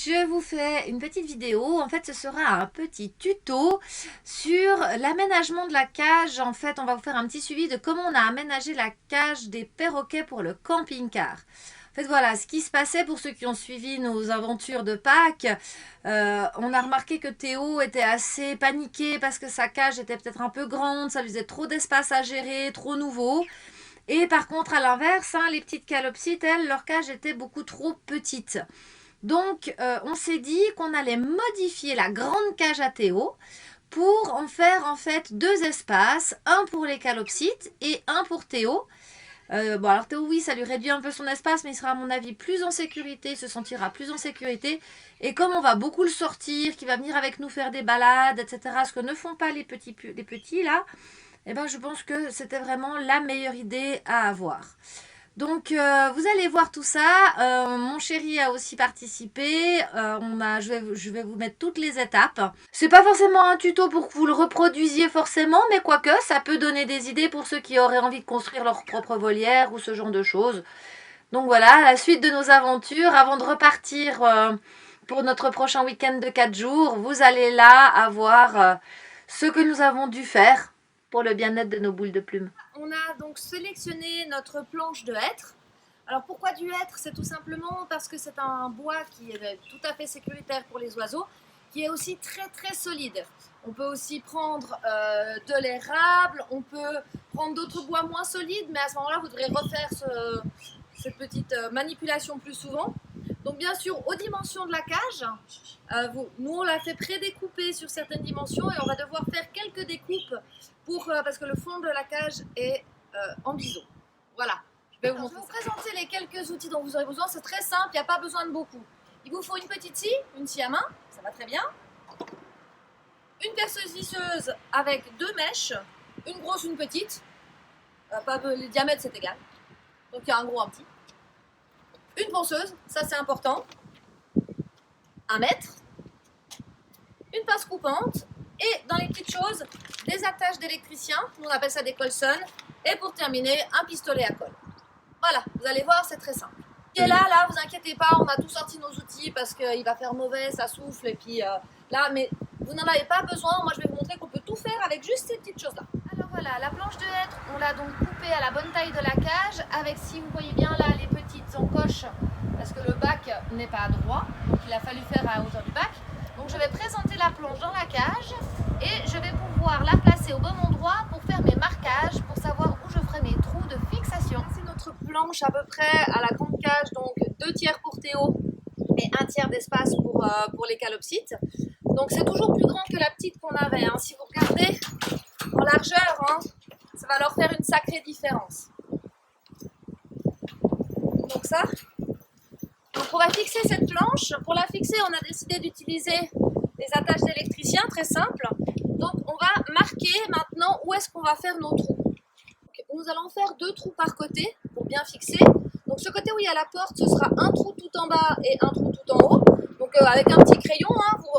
je vous fais une petite vidéo. En fait, ce sera un petit tuto sur l'aménagement de la cage. En fait, on va vous faire un petit suivi de comment on a aménagé la cage des perroquets pour le camping-car. En fait, voilà, ce qui se passait pour ceux qui ont suivi nos aventures de Pâques, on a remarqué que Théo était assez paniqué parce que sa cage était peut-être un peu grande, ça lui faisait trop d'espace à gérer, trop nouveau. Et par contre, à l'inverse, les petites calopsites, elles, leur cage était beaucoup trop petite. Donc, on s'est dit qu'on allait modifier la grande cage à Théo pour en faire en fait deux espaces, un pour les calopsites et un pour Théo. Bon, alors Théo, oui, ça lui réduit un peu son espace, mais il sera à mon avis plus en sécurité, il se sentira plus en sécurité. Et comme on va beaucoup le sortir, qu'il va venir avec nous faire des balades, etc., ce que ne font pas les petits là, eh ben, je pense que c'était vraiment la meilleure idée à avoir. Donc, vous allez voir tout ça. Mon chéri a aussi participé. Je vais vous mettre toutes les étapes. C'est pas forcément un tuto pour que vous le reproduisiez forcément, mais quoique, ça peut donner des idées pour ceux qui auraient envie de construire leur propre volière ou ce genre de choses. Donc voilà, la suite de nos aventures. Avant de repartir pour notre prochain week-end de 4 jours, vous allez là avoir ce que nous avons dû faire pour le bien-être de nos boules de plumes. On a donc sélectionné notre planche de hêtre. Alors pourquoi du hêtre? C'est tout simplement parce que c'est un bois qui est tout à fait sécuritaire pour les oiseaux, qui est aussi très solide. On peut aussi prendre de l'érable, on peut prendre d'autres bois moins solides, mais à ce moment-là, vous devrez refaire cette petite manipulation plus souvent. Donc bien sûr, aux dimensions de la cage, nous on l'a fait prédécouper sur certaines dimensions et on va devoir faire quelques découpes parce que le fond de la cage est en biseau. Voilà, je vais vous présenter les quelques outils dont vous aurez besoin. C'est très simple, il n'y a pas besoin de beaucoup. Il vous faut une petite scie, une scie à main, ça va très bien. Une perceuse visseuse avec deux mèches, une grosse, une petite. Les diamètres c'est égal, donc il y a un gros, un petit. Une ponceuse, ça c'est important, 1 mètre, une pince coupante et dans les petites choses, des attaches d'électricien, nous on appelle ça des colsons, et pour terminer, un pistolet à colle. Voilà, vous allez voir, c'est très simple. Et là, vous inquiétez pas, on a tout sorti nos outils parce qu'il va faire mauvais, ça souffle, et puis là, mais vous n'en avez pas besoin, moi je vais vous montrer qu'on peut tout faire avec juste ces petites choses-là. Alors voilà, la planche de hêtre, on l'a donc coupée à la bonne taille de la cage, avec, si vous voyez bien là, les petites encoches, parce que le bac n'est pas droit, donc il a fallu faire à la hauteur du bac. Donc je vais présenter la planche dans la cage, et je vais pouvoir la placer au bon endroit pour faire mes marquages, pour savoir où je ferai mes trous de fixation. C'est notre planche à peu près à la grande cage, donc 2 tiers pour Théo et 1 tiers d'espace pour les calopsites. Donc c'est toujours plus grand que la petite qu'on avait. Si vous regardez en largeur, ça va leur faire une sacrée différence. Donc ça. Donc on va fixer cette planche. Pour la fixer, on a décidé d'utiliser des attaches d'électricien, très simple. Donc on va marquer maintenant où est-ce qu'on va faire nos trous. Donc, nous allons faire 2 trous par côté pour bien fixer. Donc ce côté où il y a la porte, ce sera un trou tout en bas et un trou tout en haut. Donc avec un petit crayon, vous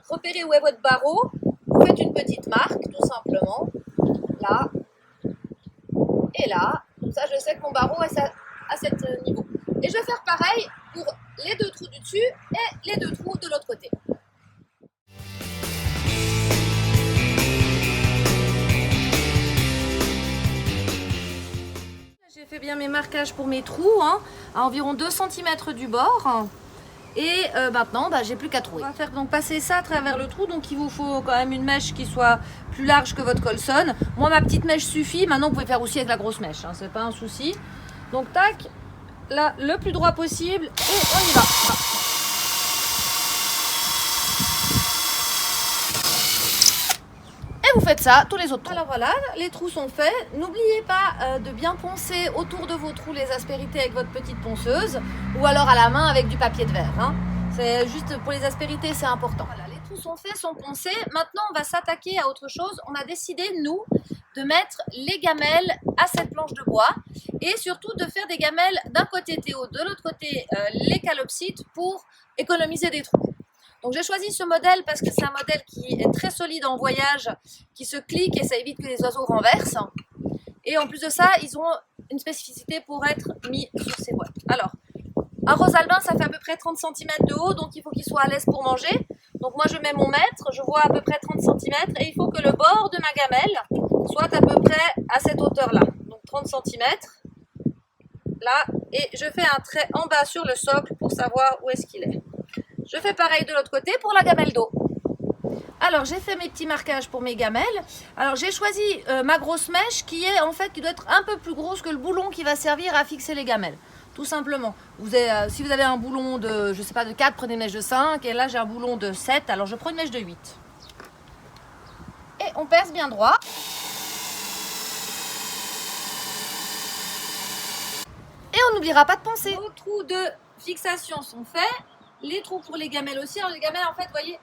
repérez où est votre barreau. Vous faites une petite marque, tout simplement. Là et là. Comme ça, je sais que mon barreau est à cet niveau. Et je vais faire pareil pour les 2 trous du dessus et les 2 trous de l'autre côté. J'ai fait bien mes marquages pour mes trous, à environ 2 cm du bord. Et maintenant, j'ai plus qu'à trouer. On va faire donc passer ça à travers le trou. Donc il vous faut quand même une mèche qui soit plus large que votre colson. Moi, ma petite mèche suffit. Maintenant, vous pouvez faire aussi avec la grosse mèche. C'est pas un souci. Donc tac, là, le plus droit possible. Et on y va. Et vous faites ça tous les autres trous. Alors voilà, les trous sont faits. N'oubliez pas de bien poncer autour de vos trous les aspérités avec votre petite ponceuse ou alors à la main avec du papier de verre. C'est juste pour les aspérités, c'est important. Voilà, les trous sont faits, sont poncés. Maintenant, on va s'attaquer à autre chose. On a décidé, nous, de mettre les gamelles à cette planche de bois et surtout de faire des gamelles d'un côté Théo, de l'autre côté les calopsites pour économiser des trous. Donc j'ai choisi ce modèle parce que c'est un modèle qui est très solide en voyage, qui se clique et ça évite que les oiseaux renversent. Et en plus de ça, ils ont une spécificité pour être mis sur ces boîtes. Alors, Un rosalbin, ça fait à peu près 30 cm de haut, donc il faut qu'il soit à l'aise pour manger. Donc moi je mets mon mètre, je vois à peu près 30 cm et il faut que le bord de ma gamelle soit à peu près à cette hauteur-là. Donc 30 cm, là, et je fais un trait en bas sur le socle pour savoir où est-ce qu'il est. Je fais pareil de l'autre côté pour la gamelle d'eau. Alors j'ai fait mes petits marquages pour mes gamelles. Alors j'ai choisi ma grosse mèche qui est en fait qui doit être un peu plus grosse que le boulon qui va servir à fixer les gamelles. Tout simplement. Si vous avez un boulon de, je sais pas, de 4, prenez une mèche de 5. Et là j'ai un boulon de 7, alors je prends une mèche de 8. Et on perce bien droit. Et on n'oubliera pas de poncer. Vos trous de fixation sont faits. Les trous pour les gamelles aussi. Alors les gamelles en fait, vous voyez,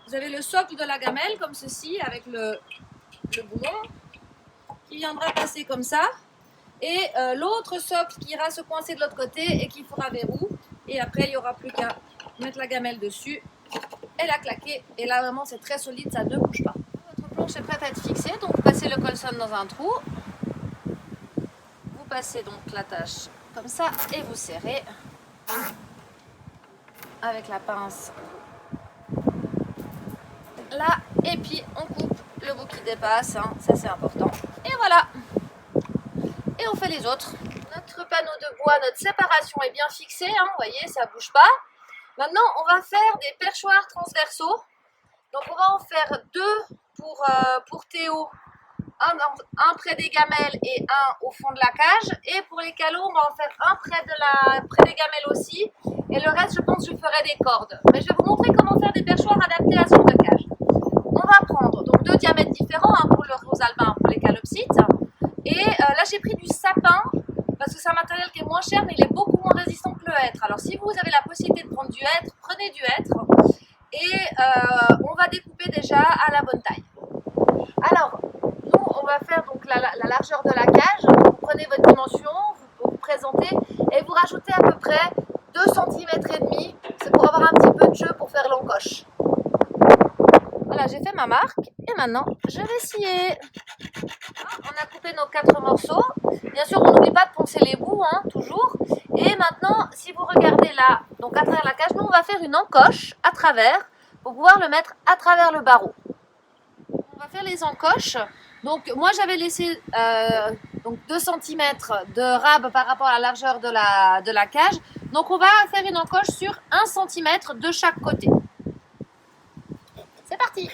vous avez le socle de la gamelle comme ceci avec le boulon qui viendra passer comme ça. Et l'autre socle qui ira se coincer de l'autre côté et qui fera verrou. Et après, il n'y aura plus qu'à mettre la gamelle dessus et la claquer. Et là, vraiment, c'est très solide, ça ne bouge pas. Votre planche est prête à être fixée. Donc, vous passez le colson dans un trou. Vous passez donc l'attache comme ça et vous serrez avec la pince là. Et puis, on coupe le bout qui dépasse. Hein, ça, c'est important. Et voilà. Et on fait les autres. Notre panneau de bois, notre séparation est bien fixée, hein, vous voyez, ça ne bouge pas. Maintenant, on va faire des perchoirs transversaux. Donc, on va en faire deux pour Théo, un près des gamelles et un au fond de la cage. Et pour les calots, on va en faire un près des gamelles aussi. Et le reste, je pense que je ferai des cordes. Mais je vais vous montrer comment faire des perchoirs adaptés à ce genre de cage. On va prendre donc deux diamètres différents, hein, pour le rosalbin, pour les calopsites. Et là, j'ai pris du sapin parce que c'est un matériel qui est moins cher, mais il est beaucoup moins résistant que le hêtre. Alors, si vous avez la possibilité de prendre du hêtre, prenez du hêtre. Et on va découper déjà à la bonne taille. Alors, nous, on va faire donc la largeur de la cage. Vous prenez votre dimension, vous présentez et vous rajoutez à peu près 2 cm et demi. C'est pour avoir un petit peu de jeu pour faire l'encoche. Voilà, j'ai fait ma marque et maintenant, je vais scier. On a coupé nos 4 morceaux. Bien sûr, on n'oublie pas de poncer les bouts, hein, toujours. Et maintenant, si vous regardez là, donc à travers la cage, nous on va faire une encoche à travers pour pouvoir le mettre à travers le barreau. On va faire les encoches. Donc moi j'avais laissé donc 2 cm de rab par rapport à la largeur de la cage. Donc on va faire une encoche sur 1 cm de chaque côté. C'est parti!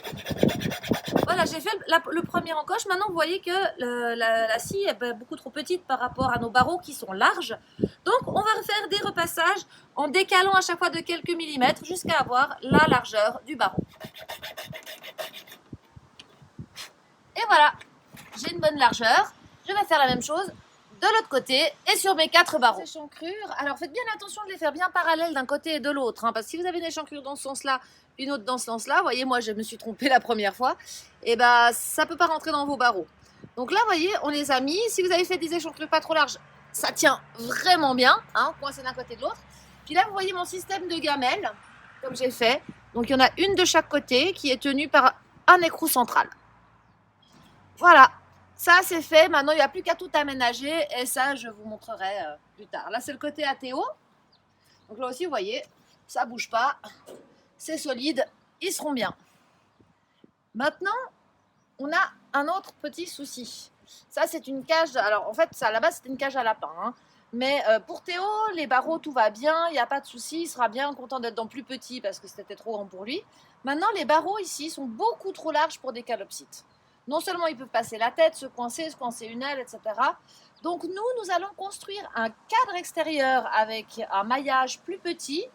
Voilà, j'ai fait le premier encoche. Maintenant, vous voyez que la scie est beaucoup trop petite par rapport à nos barreaux qui sont larges. Donc, on va faire des repassages en décalant à chaque fois de quelques millimètres jusqu'à avoir la largeur du barreau. Et voilà, j'ai une bonne largeur. Je vais faire la même chose de l'autre côté et sur mes 4 barreaux. Ces échancrures, alors faites bien attention de les faire bien parallèles d'un côté et de l'autre, hein, parce que si vous avez une échancrure dans ce sens-là, une autre dans ce sens-là, vous voyez, moi je me suis trompée la première fois, et ben ça peut pas rentrer dans vos barreaux. Donc là, vous voyez, on les a mis. Si vous avez fait des échancrures pas trop larges, ça tient vraiment bien, hein, coincé d'un côté et de l'autre. Puis là, vous voyez mon système de gamelles, comme j'ai fait. Donc il y en a une de chaque côté qui est tenue par un écrou central. Voilà. Ça, c'est fait. Maintenant, il n'y a plus qu'à tout aménager. Et ça, je vous montrerai plus tard. Là, c'est le côté Athéo. Donc là aussi, vous voyez, ça ne bouge pas. C'est solide. Ils seront bien. Maintenant, on a un autre petit souci. Ça, c'est une cage. Alors, en fait, ça, à la base, c'était une cage à lapin. Hein. Mais pour Théo, les barreaux, tout va bien. Il n'y a pas de souci. Il sera bien content d'être dans plus petit parce que c'était trop grand pour lui. Maintenant, les barreaux ici sont beaucoup trop larges pour des calopsites. Non seulement ils peuvent passer la tête, se coincer une aile, etc. Donc nous allons construire un cadre extérieur avec un maillage plus petit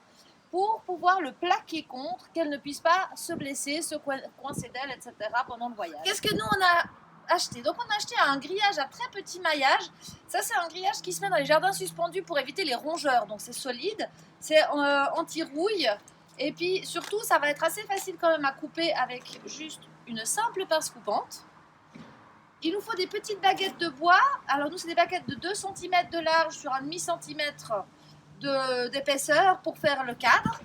pour pouvoir le plaquer contre, qu'elle ne puisse pas se blesser, se coincer d'elle, etc. pendant le voyage. Qu'est-ce que nous on a acheté? Donc on a acheté un grillage à très petit maillage. Ça c'est un grillage qui se met dans les jardins suspendus pour éviter les rongeurs. Donc c'est solide, c'est anti-rouille. Et puis surtout, ça va être assez facile quand même à couper avec juste une simple pince coupante. Il nous faut des petites baguettes de bois. Alors nous, c'est des baguettes de 2 cm de large sur un demi-centimètre d'épaisseur pour faire le cadre.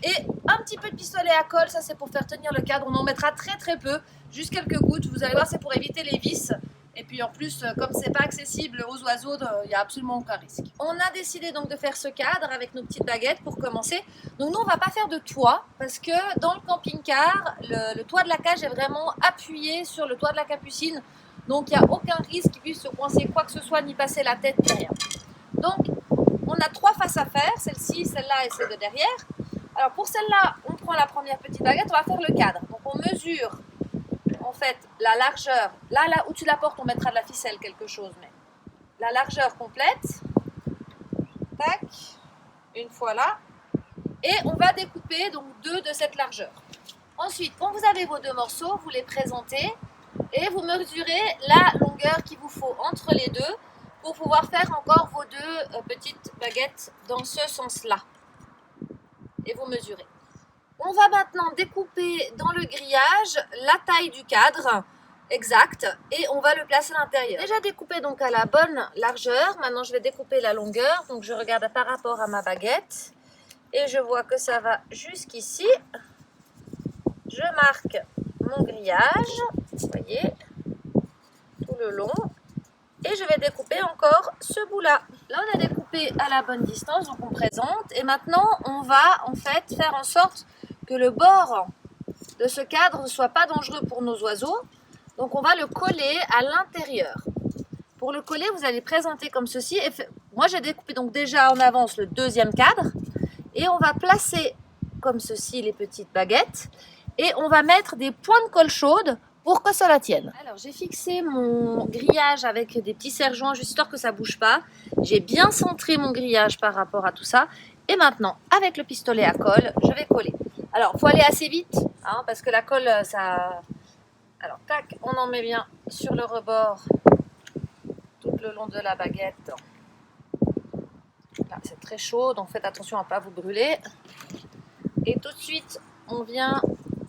Et un petit peu de pistolet à colle, ça c'est pour faire tenir le cadre. On en mettra très très peu, juste quelques gouttes. Vous allez voir, c'est pour éviter les vis Et puis en plus, comme c'est pas accessible aux oiseaux, il n'y a absolument aucun risque. On a décidé donc de faire ce cadre avec nos petites baguettes pour commencer. Donc nous, on va pas faire de toit parce que dans le camping-car, le toit de la cage est vraiment appuyé sur le toit de la capucine. Donc il n'y a aucun risque qu'il puisse se coincer quoi que ce soit, ni passer la tête, ni rien. Donc on a 3 faces à faire, celle-ci, celle-là et celle de derrière. Alors pour celle-là, on prend la première petite baguette, on va faire le cadre. Donc on mesure en fait la largeur. Là où tu la portes, on mettra de la ficelle, quelque chose, mais la largeur complète. Tac, une fois là. Et on va découper donc 2 de cette largeur. Ensuite, quand vous avez vos 2 morceaux, vous les présentez et vous mesurez la longueur qu'il vous faut entre les deux pour pouvoir faire encore vos 2 petites baguettes dans ce sens-là. Et vous mesurez. On va maintenant découper dans le grillage la taille du cadre exact et on va le placer à l'intérieur. Déjà découpé donc à la bonne largeur. Maintenant je vais découper la longueur. Donc je regarde par rapport à ma baguette et je vois que ça va jusqu'ici. Je marque mon grillage, vous voyez, tout le long. Et je vais découper encore ce bout-là. Là, on a découpé à la bonne distance, donc on présente. Et maintenant, on va en fait faire en sorte que le bord de ce cadre ne soit pas dangereux pour nos oiseaux. Donc, on va le coller à l'intérieur. Pour le coller, vous allez présenter comme ceci. Et moi, j'ai découpé donc déjà en avance le 2e cadre. Et on va placer comme ceci les petites baguettes. Et on va mettre des points de colle chaude pour que cela tienne. Alors j'ai fixé mon grillage avec des petits serre-joints juste histoire que ça ne bouge pas. J'ai bien centré mon grillage par rapport à tout ça. Et maintenant, avec le pistolet à colle, je vais coller. Alors, il faut aller assez vite, hein, parce que la colle, ça... Alors, tac, on en met bien sur le rebord, tout le long de la baguette. Là, c'est très chaud, donc faites attention à ne pas vous brûler. Et tout de suite, on vient,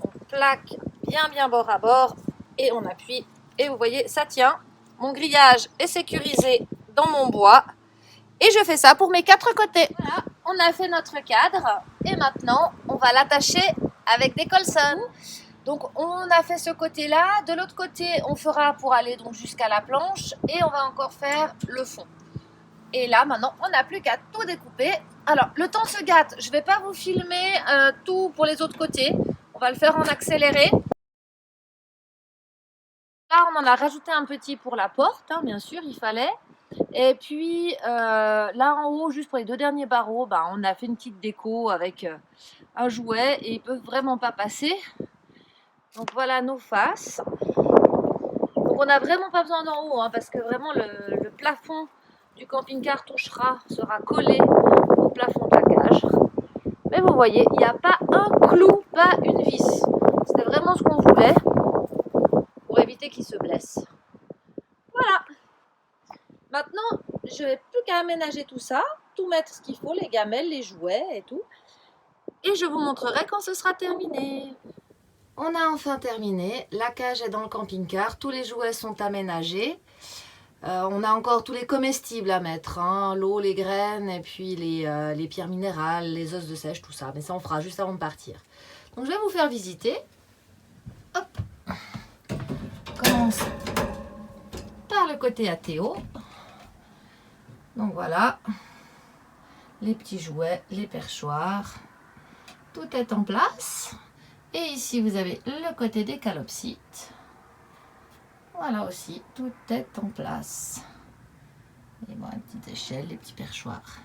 on plaque bien bord à bord et on appuie et vous voyez ça tient, mon grillage est sécurisé dans mon bois et je fais ça pour mes 4 côtés. Voilà, on a fait notre cadre et maintenant on va l'attacher avec des colsons. Donc on a fait ce côté là, de l'autre côté on fera pour aller donc jusqu'à la planche et on va encore faire le fond. Et là maintenant on n'a plus qu'à tout découper. Alors le temps se gâte, je vais pas vous filmer tout pour les autres côtés, on va le faire en accéléré. Là, on en a rajouté un petit pour la porte, hein, bien sûr, il fallait. Et puis, là en haut, juste pour les 2 derniers barreaux, bah, on a fait une petite déco avec un jouet et ils ne peuvent vraiment pas passer. Donc voilà nos faces. Donc on n'a vraiment pas besoin d'en haut, hein, parce que vraiment le plafond du camping-car sera collé au plafond de la cage. Mais vous voyez, il n'y a pas un clou, pas une vis. C'était vraiment ce qu'on voulait. Pour éviter qu'ils se blessent. Voilà. Maintenant, je n'ai plus qu'à aménager tout ça, tout mettre ce qu'il faut, les gamelles, les jouets et tout. Et je vous montrerai quand ce sera terminé. On a enfin terminé. La cage est dans le camping-car. Tous les jouets sont aménagés. On a encore tous les comestibles à mettre. Hein, l'eau, les graines et puis les pierres minérales, les os de sèche, tout ça. Mais ça, on fera juste avant de partir. Donc, je vais vous faire visiter. Hop. Commence par le côté à Théo. Donc voilà, les petits jouets, les perchoirs, tout est en place. Et ici vous avez le côté des calopsites. Voilà aussi, tout est en place. Et bon, une petite échelle, les petits perchoirs.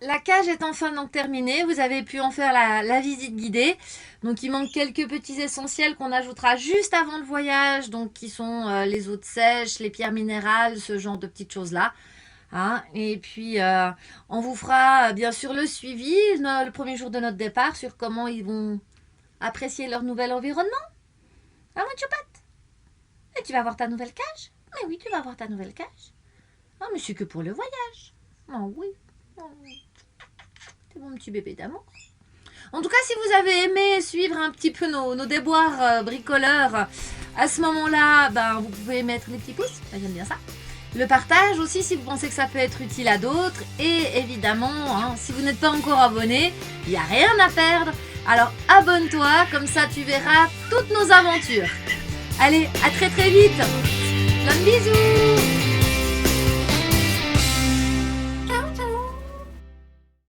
La cage est enfin donc terminée, vous avez pu en faire la visite guidée. Donc il manque quelques petits essentiels qu'on ajoutera juste avant le voyage, donc qui sont les eaux de sèche, les pierres minérales, ce genre de petites choses-là. Hein. Et puis on vous fera bien sûr le suivi le premier jour de notre départ sur comment ils vont apprécier leur nouvel environnement. Ah mon choupat. Et tu vas voir ta nouvelle cage? Mais oui, tu vas voir ta nouvelle cage. Ah mais c'est que pour le voyage. Oh oui. Oh oui. C'est mon petit bébé d'amour. En tout cas, si vous avez aimé suivre un petit peu nos déboires bricoleurs, à ce moment-là, ben, vous pouvez mettre les petits pouces. J'aime bien ça. Le partage aussi, si vous pensez que ça peut être utile à d'autres. Et évidemment, hein, si vous n'êtes pas encore abonné, il n'y a rien à perdre. Alors abonne-toi, comme ça tu verras toutes nos aventures. Allez, à très très vite! Plein de bisous.